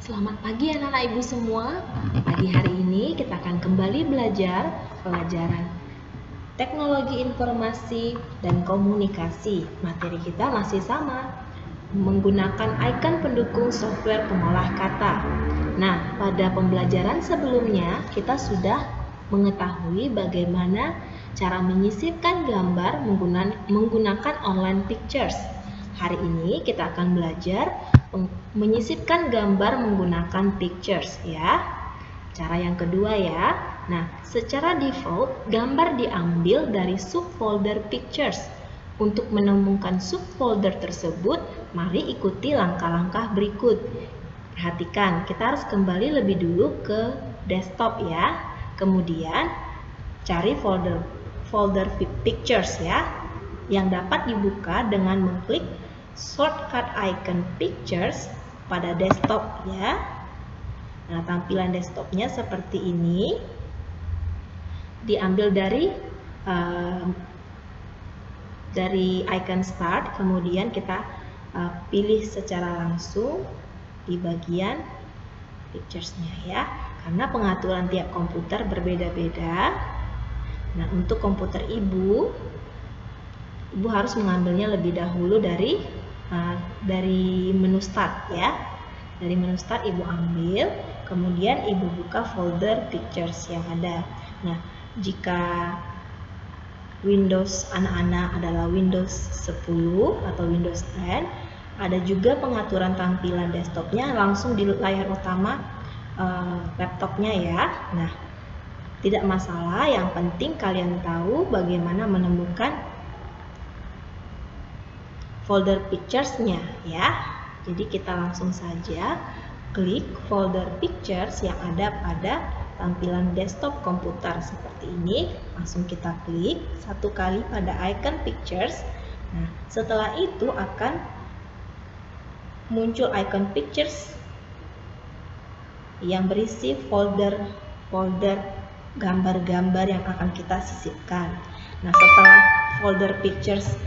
Selamat pagi anak-anak ibu semua. Pagi hari ini kita akan kembali belajar pelajaran teknologi informasi dan komunikasi. Materi kita masih sama, menggunakan icon pendukung software pengolah kata. Nah, pada pembelajaran sebelumnya kita sudah mengetahui bagaimana cara menyisipkan gambar menggunakan online pictures. Hari ini kita akan belajar menyisipkan gambar menggunakan pictures ya. Cara yang kedua ya. Nah, secara default gambar diambil dari subfolder pictures. Untuk menemukan subfolder tersebut, mari ikuti langkah-langkah berikut. Perhatikan, kita harus kembali lebih dulu ke desktop ya. Kemudian cari folder pictures ya, yang dapat dibuka dengan mengklik shortcut icon pictures pada desktop ya. Nah, tampilan desktopnya seperti ini. Diambil dari icon start, kemudian kita pilih secara langsung di bagian pictures-nya ya. Karena pengaturan tiap komputer berbeda-beda. Nah, untuk komputer ibu harus mengambilnya lebih dahulu dari menu start ya. Dari menu start ibu ambil, kemudian ibu buka folder pictures yang ada. Nah, jika Windows anak-anak adalah Windows 10 atau Windows 10, ada juga pengaturan tampilan desktopnya langsung di layar utama laptopnya ya. Nah, tidak masalah, yang penting kalian tahu bagaimana menemukan folder pictures-nya ya. Jadi kita langsung saja klik folder pictures yang ada pada tampilan desktop komputer seperti ini. Langsung kita klik satu kali pada icon pictures. Nah, setelah itu akan muncul icon pictures yang berisi folder gambar-gambar yang akan kita sisipkan. Nah, setelah folder pictures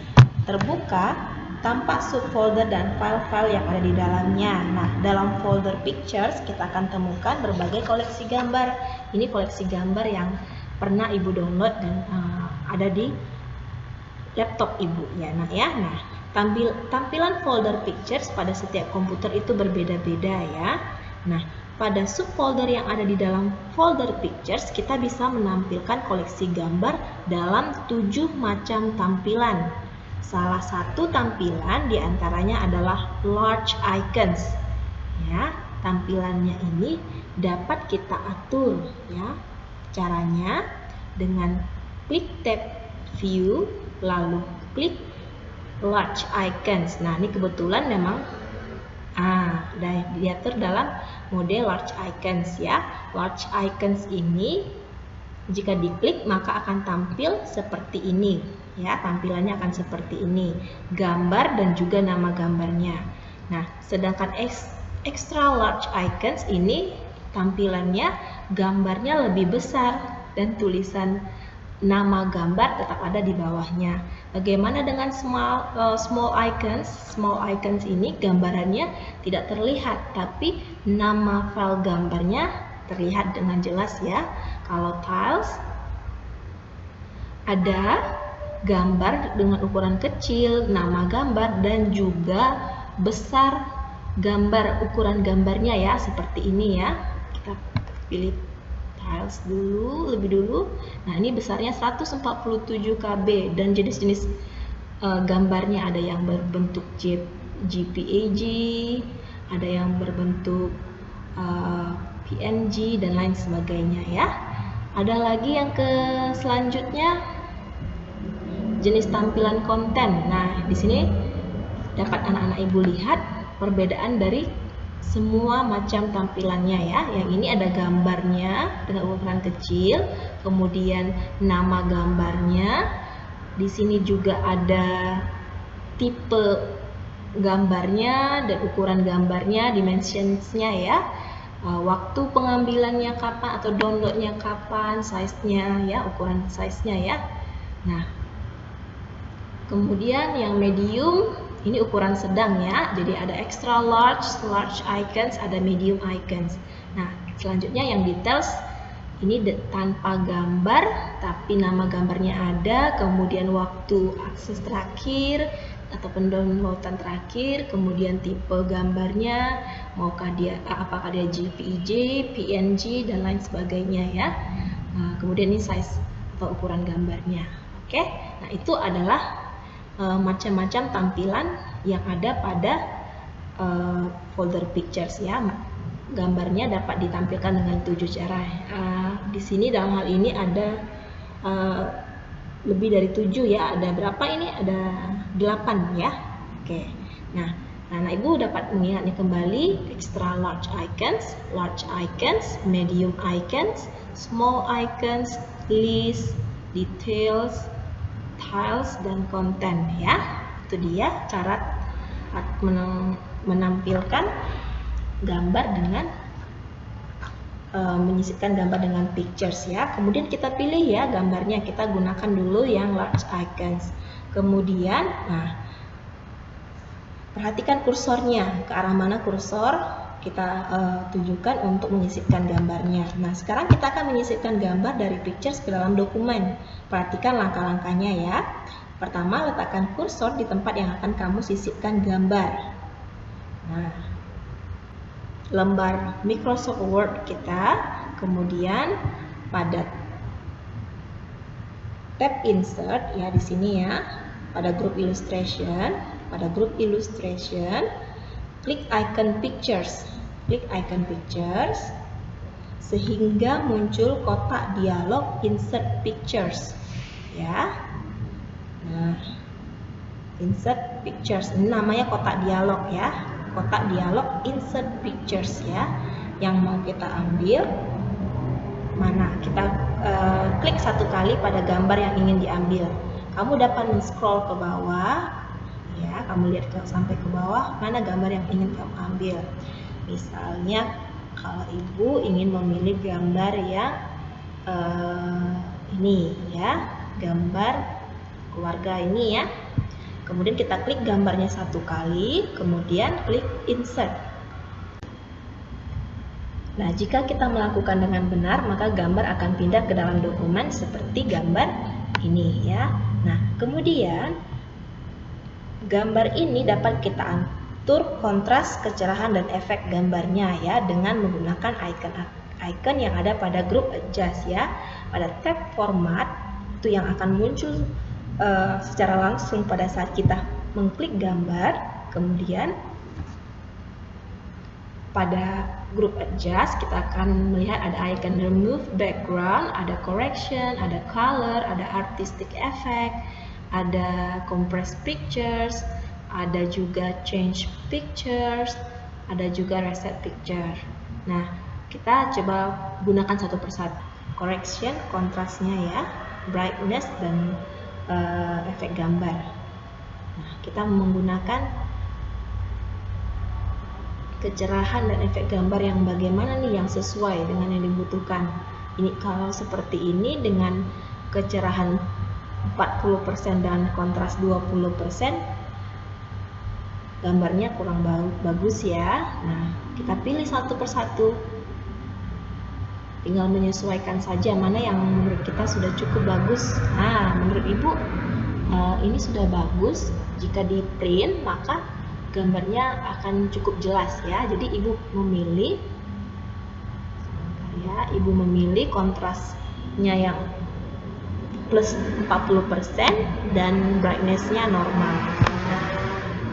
terbuka, tampak subfolder dan file-file yang ada di dalamnya. Nah, dalam folder pictures kita akan temukan berbagai koleksi gambar. Ini koleksi gambar yang pernah ibu download dan ada di laptop ibu ya. Nah, tampilan folder pictures pada setiap komputer itu berbeda-beda ya. Nah, pada subfolder yang ada di dalam folder pictures kita bisa menampilkan koleksi gambar dalam 7 macam tampilan. Salah satu tampilan diantaranya adalah large icons ya. Tampilannya ini dapat kita atur ya. Caranya dengan klik tab view lalu klik large icons. Nah, ini kebetulan memang diatur dalam mode large icons ya. Large icons ini jika diklik maka akan tampil seperti ini ya, tampilannya akan seperti ini, gambar dan juga nama gambarnya. Nah, sedangkan extra large icons ini tampilannya gambarnya lebih besar dan tulisan nama gambar tetap ada di bawahnya. Bagaimana dengan small icons? Small icons ini gambarannya tidak terlihat, tapi nama file gambarnya terlihat dengan jelas ya. Kalau tiles ada gambar dengan ukuran kecil, nama gambar dan juga besar gambar, ukuran gambarnya ya, seperti ini ya. Kita pilih tiles dulu lebih dulu. Nah, ini besarnya 147 KB dan jenis-jenis gambarnya ada yang berbentuk JPEG, ada yang berbentuk PNG dan lain sebagainya ya. Ada lagi yang selanjutnya jenis tampilan konten. Nah, di sini dapat anak-anak ibu lihat perbedaan dari semua macam tampilannya ya. Yang ini ada gambarnya dengan ukuran kecil, kemudian nama gambarnya. Di sini juga ada tipe gambarnya dan ukuran gambarnya, dimensionsnya ya. Waktu pengambilannya kapan atau downloadnya kapan, size-nya ya, ukuran size-nya ya. Nah, kemudian yang medium Ini ukuran sedang ya. Jadi ada extra large, large icons, ada medium icons. Nah, selanjutnya yang details ini tanpa gambar, tapi nama gambarnya ada, kemudian waktu akses terakhir atau pendownloadan terakhir, kemudian tipe gambarnya, apakah dia JPEG, PNG dan lain sebagainya ya. Nah, kemudian ini size atau ukuran gambarnya. Oke, nah itu adalah macam-macam tampilan yang ada pada folder pictures ya. Gambarnya dapat ditampilkan dengan 7 cara. Di sini dalam hal ini ada lebih dari 7 ya. Ada berapa ini? Ada 8 ya. Oke. Nah, Ibu dapat mengingatnya kembali: extra large icons, medium icons, small icons, list, details, tiles, dan content ya. Itu dia cara menampilkan gambar dengan menyisipkan gambar dengan pictures ya. Kemudian kita pilih ya gambarnya, kita gunakan dulu yang large icons. Kemudian perhatikan kursornya, ke arah mana kursor kita tujukan untuk menyisipkan gambarnya. Nah, sekarang kita akan menyisipkan gambar dari pictures ke dalam dokumen. Perhatikan langkah-langkahnya ya. Pertama, letakkan kursor di tempat yang akan kamu sisipkan gambar. Nah, lembar Microsoft Word kita, kemudian pada tab Insert ya di sini ya, pada grup illustration, klik icon pictures, sehingga muncul kotak dialog Insert Pictures ya. Nah, Insert Pictures ini namanya kotak dialog ya. Kotak dialog Insert Pictures ya. Yang mau kita ambil mana? Kita klik satu kali pada gambar yang ingin diambil. Kamu dapat men-scroll ke bawah ya. Kamu lihat sampai ke bawah mana gambar yang ingin kamu ambil. Misalnya kalau Ibu ingin memilih gambar yang ini ya, gambar keluarga ini ya. Kemudian kita klik gambarnya satu kali, kemudian klik insert. Nah, jika kita melakukan dengan benar, maka gambar akan pindah ke dalam dokumen seperti gambar ini ya. Nah, kemudian gambar ini dapat kita atur kontras, kecerahan, dan efek gambarnya ya dengan menggunakan icon yang ada pada grup adjust ya. Pada tab format itu yang akan muncul secara langsung pada saat kita mengklik gambar. Kemudian pada grup adjust kita akan melihat ada icon remove background, ada correction, ada color, ada artistic effect, ada compress pictures, ada juga change pictures, ada juga reset picture. Nah, kita coba gunakan satu persatu. Correction, kontrasnya ya, brightness, dan efek gambar. Nah, kita menggunakan kecerahan dan efek gambar yang bagaimana nih yang sesuai dengan yang dibutuhkan. Ini kalau seperti ini dengan kecerahan 40% dan kontras 20%, gambarnya kurang bagus ya. Nah, kita pilih satu persatu. Tinggal menyesuaikan saja mana yang menurut kita sudah cukup bagus. Nah, menurut Ibu ini sudah bagus. Jika di print maka gambarnya akan cukup jelas ya. Jadi Ibu memilih kontrasnya yang plus 40% dan brightness-nya normal. Nah,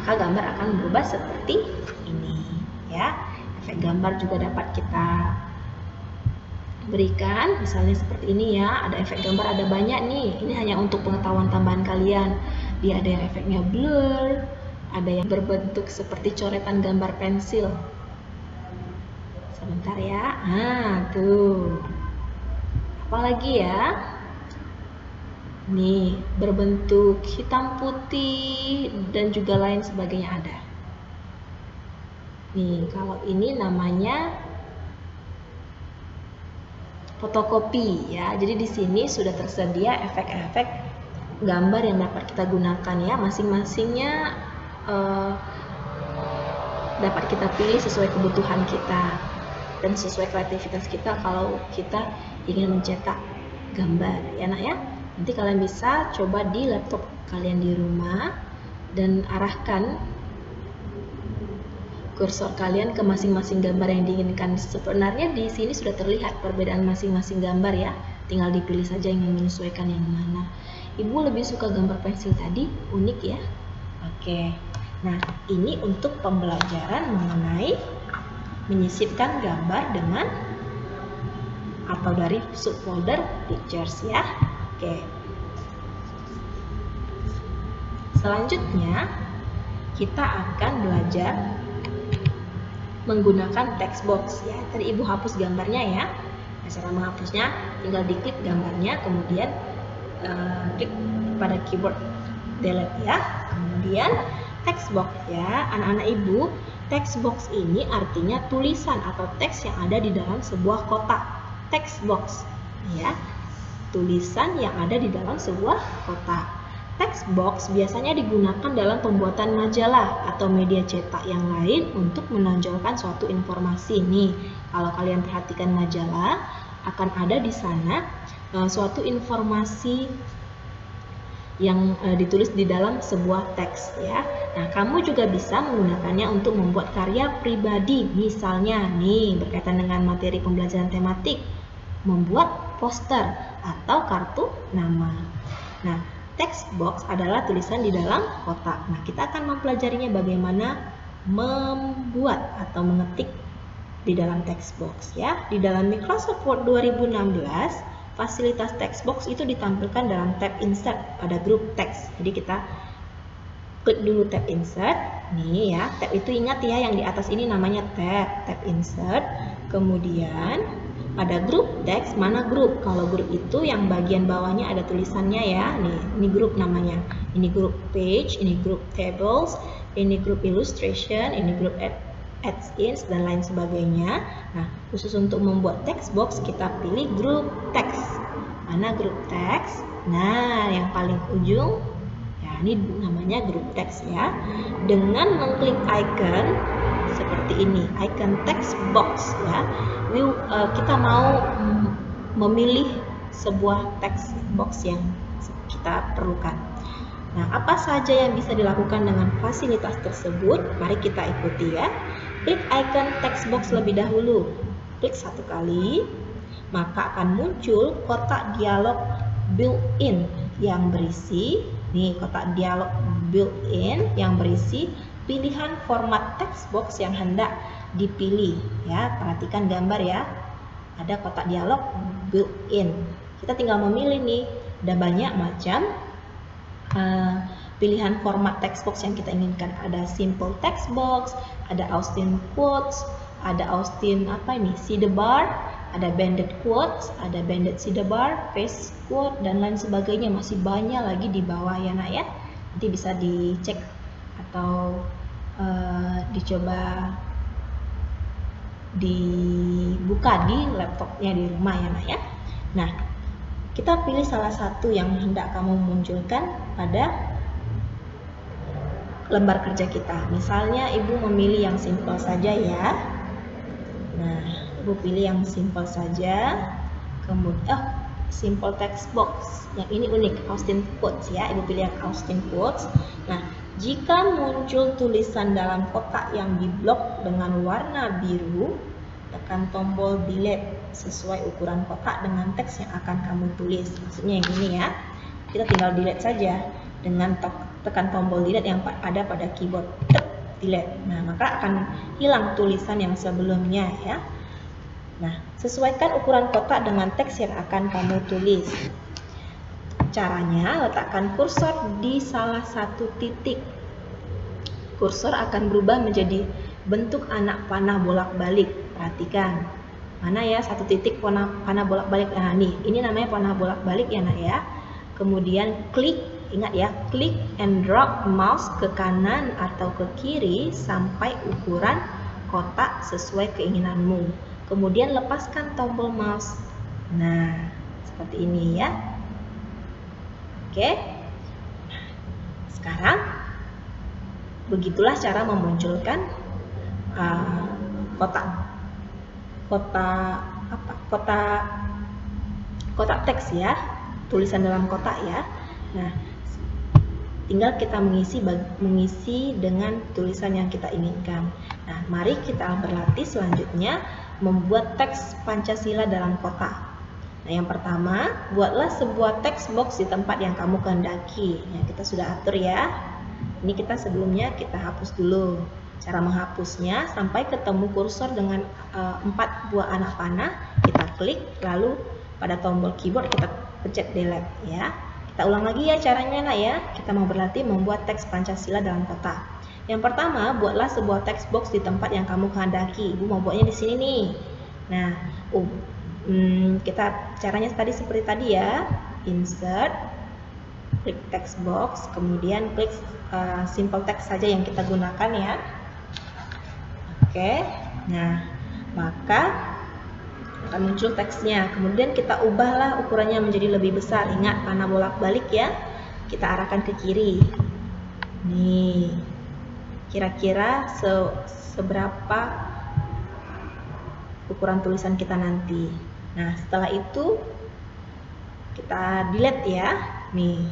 maka gambar akan berubah seperti ini ya. Efek gambar juga dapat kita berikan, misalnya seperti ini ya. Ada efek gambar, ada banyak nih. Ini hanya untuk pengetahuan tambahan kalian. Dia ada yang efeknya blur, ada yang berbentuk seperti coretan gambar pensil. Sebentar ya. Nah, tuh. Apalagi ya? Nih, berbentuk hitam putih dan juga lain sebagainya ada. Nih, kalau ini namanya fotokopi ya. Jadi di sini sudah tersedia efek-efek gambar yang dapat kita gunakan ya. Masing-masingnya dapat kita pilih sesuai kebutuhan kita dan sesuai kreativitas kita kalau kita ingin mencetak gambar ya nak ya. Nanti kalian bisa coba di laptop kalian di rumah dan arahkan kursor kalian ke masing-masing gambar yang diinginkan. Sebenarnya di sini sudah terlihat perbedaan masing-masing gambar ya. Tinggal dipilih saja yang menyesuaikan yang mana. Ibu lebih suka gambar pensil tadi, unik ya. Oke. Nah, ini untuk pembelajaran mengenai menyisipkan gambar dengan atau dari subfolder pictures ya. Oke. Selanjutnya kita akan belajar menggunakan text box ya. Tadi ibu hapus gambarnya ya. Nah, cara menghapusnya tinggal diklik gambarnya, kemudian klik pada keyboard delete ya. Kemudian text box ya, anak-anak ibu. Text box ini artinya tulisan atau teks yang ada di dalam sebuah kotak. Text box ya, tulisan yang ada di dalam sebuah kotak. Text box biasanya digunakan dalam pembuatan majalah atau media cetak yang lain untuk menonjolkan suatu informasi. Nih, kalau kalian perhatikan majalah, akan ada di sana suatu informasi yang ditulis di dalam sebuah teks ya. Nah, kamu juga bisa menggunakannya untuk membuat karya pribadi. Misalnya nih, berkaitan dengan materi pembelajaran tematik, membuat poster atau kartu nama. Nah, text box adalah tulisan di dalam kotak. Nah, kita akan mempelajarinya bagaimana membuat atau mengetik di dalam text box ya. Di dalam Microsoft Word 2016, fasilitas text box itu ditampilkan dalam tab insert pada grup teks. Jadi kita klik dulu tab insert. Nih ya, tab itu ingat ya, yang di atas ini namanya tab insert. Kemudian pada grup teks, mana grup? Kalau grup itu yang bagian bawahnya ada tulisannya ya. Nih, ini grup namanya. Ini grup page, ini grup tables, ini grup illustration, ini grup add-ins dan lain sebagainya. Nah, khusus untuk membuat text box kita pilih grup teks. Mana grup teks? Nah, yang paling ujung ya, ini namanya grup teks ya. Dengan mengklik icon seperti ini, icon text box ya. Kita mau memilih sebuah text box yang kita perlukan. Nah, apa saja yang bisa dilakukan dengan fasilitas tersebut? Mari kita ikuti ya. Klik icon text box lebih dahulu. Klik satu kali, maka akan muncul kotak dialog built-in yang berisi, nih kotak dialog built-in yang berisi pilihan format text box yang hendak dipilih ya. Perhatikan gambar ya, ada kotak dialog built-in. Kita tinggal memilih nih, ada banyak macam pilihan format text box yang kita inginkan. Ada simple text box, ada Austin quotes, ada Austin sidebar, ada banded quotes, ada banded sidebar, face quote dan lain sebagainya. Masih banyak lagi di bawah ya nak ya. Nanti bisa dicek atau dicoba dibuka di laptopnya di rumah ya nak ya. Nah, kita pilih salah satu yang hendak kamu munculkan pada lembar kerja kita. Misalnya ibu memilih yang simple saja ya. Nah, ibu pilih yang simple saja. Kemudian simple text box. Yang ini unik, Austin quotes ya. Ibu pilih yang Austin quotes. Nah, jika muncul tulisan dalam kotak yang diblok dengan warna biru, tekan tombol delete sesuai ukuran kotak dengan teks yang akan kamu tulis. Maksudnya yang ini ya. Kita tinggal delete saja dengan tekan tombol delete yang ada pada keyboard. Delete. Nah, maka akan hilang tulisan yang sebelumnya ya. Nah, sesuaikan ukuran kotak dengan teks yang akan kamu tulis. Caranya, letakkan kursor di salah satu titik. Kursor akan berubah menjadi bentuk anak panah bolak-balik. Perhatikan. Mana ya satu titik panah bolak-balik. Nah, nih, ini namanya panah bolak-balik ya nak ya. Kemudian klik, ingat ya, klik and drag mouse ke kanan atau ke kiri sampai ukuran kotak sesuai keinginanmu. Kemudian lepaskan tombol mouse. Nah, seperti ini ya. Oke. Sekarang Begitulah cara memunculkan kotak teks ya, tulisan dalam kotak ya. Nah, tinggal kita mengisi dengan tulisan yang kita inginkan. Nah, mari kita berlatih selanjutnya membuat teks Pancasila dalam kotak. Nah, yang pertama, buatlah sebuah teks box di tempat yang kamu kehendaki. Nah, kita sudah atur ya. Ini kita sebelumnya kita hapus dulu. Cara menghapusnya, sampai ketemu kursor dengan 4 buah anak panah, kita klik, lalu pada tombol keyboard kita pencet delete ya. Kita ulang lagi ya caranya ya. Kita mau berlatih membuat teks Pancasila dalam kotak. Yang pertama, buatlah sebuah teks box di tempat yang kamu kehendaki. Ibu mau buatnya di sini nih. Nah, kita caranya tadi seperti tadi ya. Insert, klik text box, kemudian klik simple text saja yang kita gunakan ya. Oke. Nah, maka akan muncul teksnya. Kemudian kita ubahlah ukurannya menjadi lebih besar. Ingat, panah bolak-balik ya. Kita arahkan ke kiri. Nih. Kira-kira seberapa ukuran tulisan kita nanti. Nah, setelah itu kita delete ya. Nih.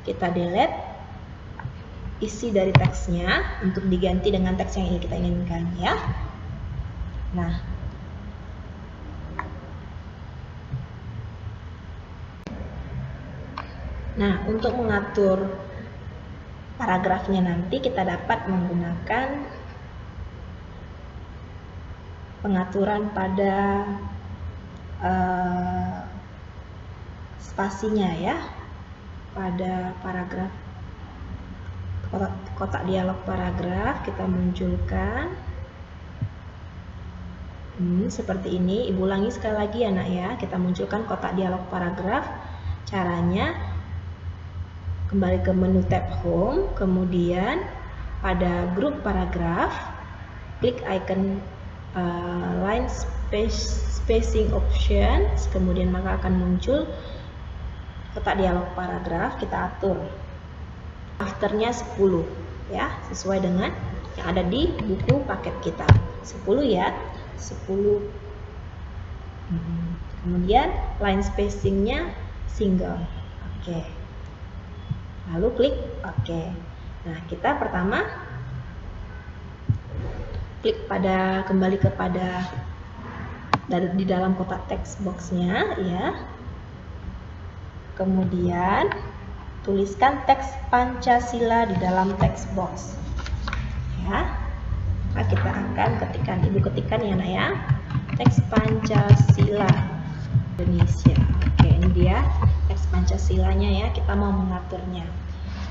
Kita delete isi dari teksnya untuk diganti dengan teks yang kita inginkan ya. Nah, untuk mengatur paragrafnya nanti kita dapat menggunakan pengaturan pada spasinya ya. Pada paragraf kotak dialog paragraf kita munculkan seperti ini. Ibu ulangi sekali lagi ya nak ya. Kita munculkan kotak dialog paragraf. Caranya kembali ke menu tab home, kemudian pada grup paragraf klik icon line spacing options, kemudian maka akan muncul kotak dialog paragraf. Kita atur afternya 10 ya, sesuai dengan yang ada di buku paket kita. 10 ya, 10. Kemudian line spacingnya single. Oke. Lalu klik oke. Nah, kita pertama klik kembali kepada di dalam kotak text boxnya ya. Kemudian tuliskan teks Pancasila di dalam text box ya. Maka kita akan ibu ketikkan ya nak ya, teks Pancasila Indonesia. Oke, ini dia teks Pancasilanya ya. Kita mau mengaturnya.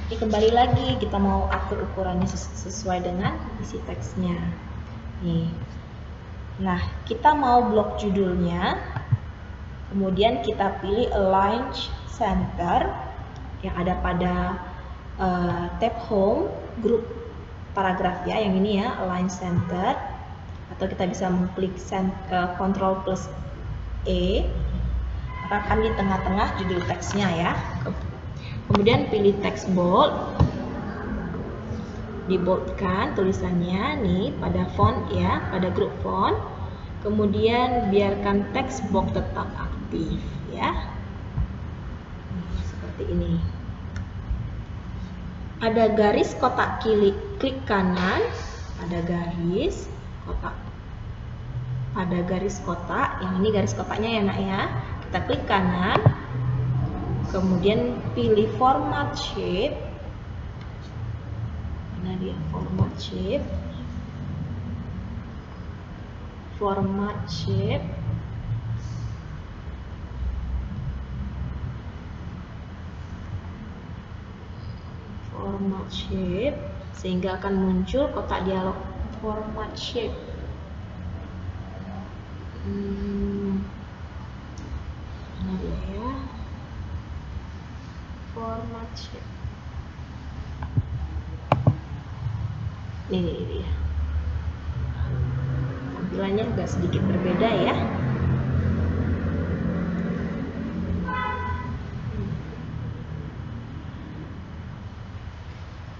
Ini kembali lagi kita mau atur ukurannya sesuai dengan isi teksnya nih. Nah, kita mau blok judulnya, kemudian kita pilih align center yang ada pada tab home grup paragraf ya, yang ini ya, align center, atau kita bisa mengklik Ctrl plus E, maka akan di tengah-tengah judul teksnya ya. Kemudian pilih text bold, diboldkan tulisannya nih pada font ya, pada grup font. Kemudian biarkan text box tetap aktif ya. Seperti ini. Ada garis kotak klik kanan, ada garis kotak. Ada garis kotak, yang ini garis kotaknya ya nak ya. Kita klik kanan, kemudian pilih format shape. Mana dia format shape? Format shape. Format shape, sehingga akan muncul kotak dialog format shape. Mana dia ya? Format shape. Ini dia. Tampilannya agak sedikit berbeda ya.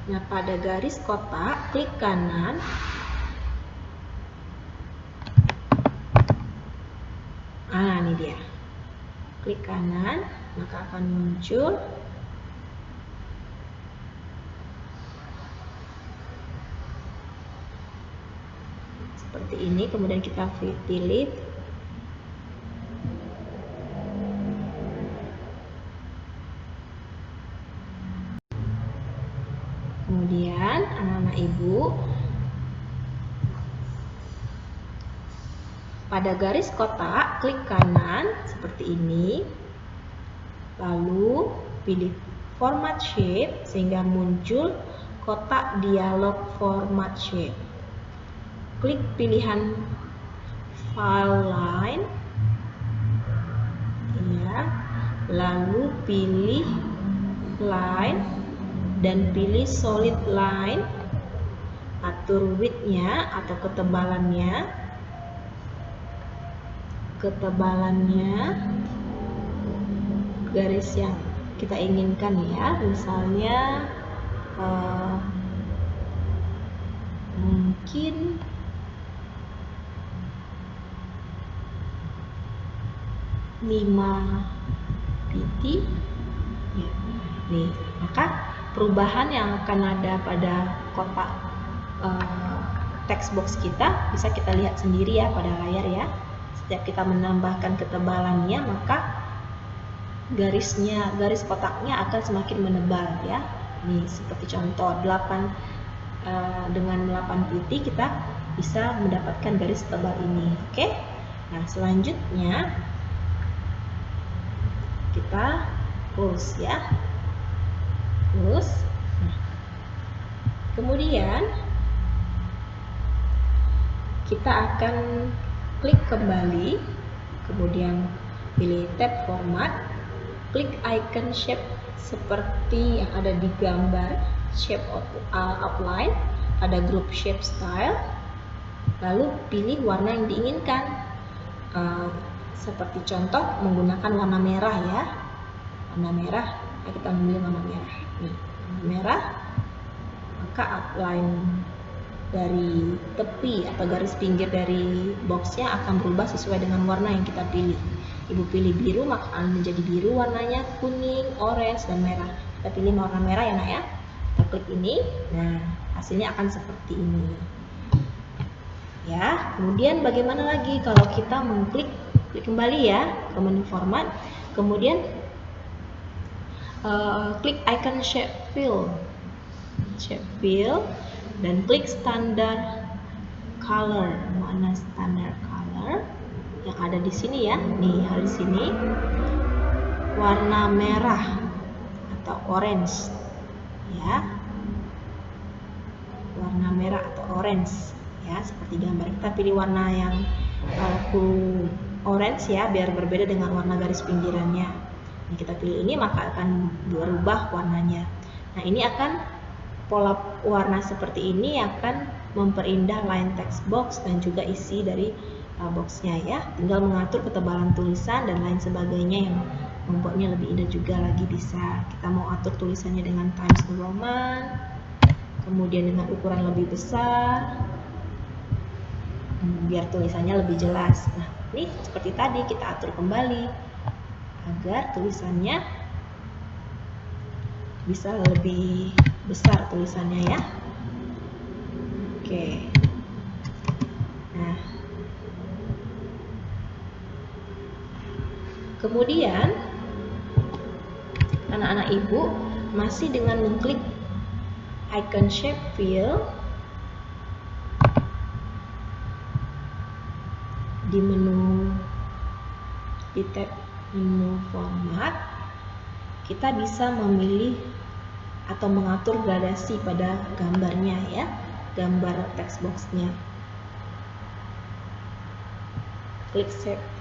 Nah, pada garis kotak, klik kanan. Ini dia. Klik kanan, maka akan muncul seperti ini. Kemudian kita pilih kemudian anak-anak ibu, pada garis kotak klik kanan seperti ini, lalu pilih format shape sehingga muncul kotak dialog format shape. Klik pilihan file line ya, lalu pilih line dan pilih solid line, atur width-nya atau ketebalannya garis yang kita inginkan ya, misalnya mungkin pt ya. Nih, maka perubahan yang akan ada pada kotak text box kita bisa kita lihat sendiri ya pada layar ya. Setiap kita menambahkan ketebalannya, maka garis kotaknya akan semakin menebal ya. Nih seperti contoh 8 dengan 8 titik kita bisa mendapatkan garis tebal ini. Oke. Nah, selanjutnya kita close ya. Close. Nah, kemudian kita akan klik kembali, kemudian pilih tab format, klik icon shape seperti yang ada di gambar shape outline, ada group shape style, lalu pilih warna yang diinginkan. Seperti contoh menggunakan warna merah ya, warna merah. Kita memilih warna merah. Nih, warna merah, maka outline dari tepi atau garis pinggir dari boxnya akan berubah sesuai dengan warna yang kita pilih. Ibu pilih biru, maka akan menjadi biru warnanya, kuning, orange, dan merah. Kita pilih warna merah ya nak ya. Kita klik ini, nah hasilnya akan seperti ini. Ya, kemudian bagaimana lagi kalau kita mengklik kembali ya ke menu format, kemudian klik icon shape fill, dan klik standard color. Mana standard color yang ada di sini ya? Nih, ada di sini warna merah atau orange ya, warna merah atau orange ya, seperti gambar. Kita pilih warna yang orange ya, biar berbeda dengan warna garis pinggirannya. Nah, kita pilih ini, maka akan berubah warnanya. Nah, ini akan pola warna seperti ini akan memperindah line text box dan juga isi dari boxnya ya. Tinggal mengatur ketebalan tulisan dan lain sebagainya yang membuatnya lebih indah juga lagi bisa. Kita mau atur tulisannya dengan Times New Roman, kemudian dengan ukuran lebih besar, biar tulisannya lebih jelas. Nah, ini seperti tadi kita atur kembali agar tulisannya bisa lebih besar tulisannya ya. Oke. Nah, kemudian anak-anak ibu masih dengan mengklik icon shape fill di menu di tab menu format, kita bisa memilih atau mengatur gradasi pada gambarnya ya, gambar text boxnya. Klik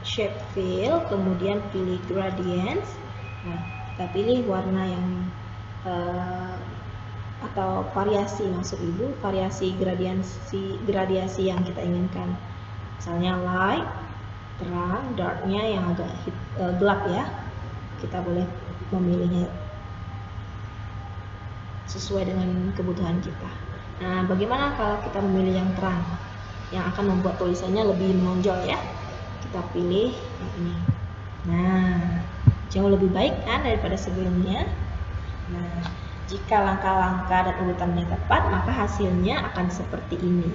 shape fill, kemudian pilih gradients. Nah, kita pilih warna yang atau variasi, maksud ibu variasi gradiasi yang kita inginkan. Misalnya light, terang, darknya yang agak gelap ya. Kita boleh memilihnya. sesuai dengan kebutuhan kita. Nah, bagaimana kalau kita memilih yang terang, yang akan membuat tulisannya lebih menonjol ya? Kita pilih yang ini. Nah, jauh lebih baik kan daripada sebelumnya. Nah, jika langkah-langkah dan urutannya tepat, maka hasilnya akan seperti ini.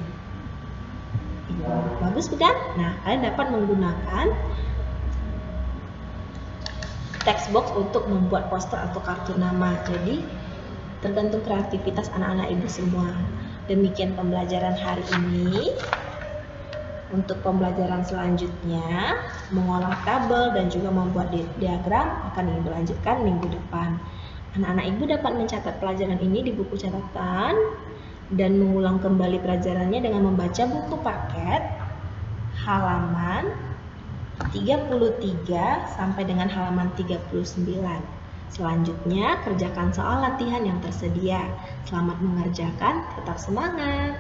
Bagus bukan? Nah, kalian dapat menggunakan text box untuk membuat poster atau kartu nama. Jadi, tergantung kreativitas anak-anak ibu semua. Demikian pembelajaran hari ini. Untuk pembelajaran selanjutnya, mengolah tabel dan juga membuat diagram akan ibu lanjutkan minggu depan. Anak-anak ibu dapat mencatat pelajaran ini di buku catatan dan mengulang kembali pelajarannya dengan membaca buku paket halaman 33 sampai dengan halaman 39. Selanjutnya, kerjakan soal latihan yang tersedia. Selamat mengerjakan, tetap semangat!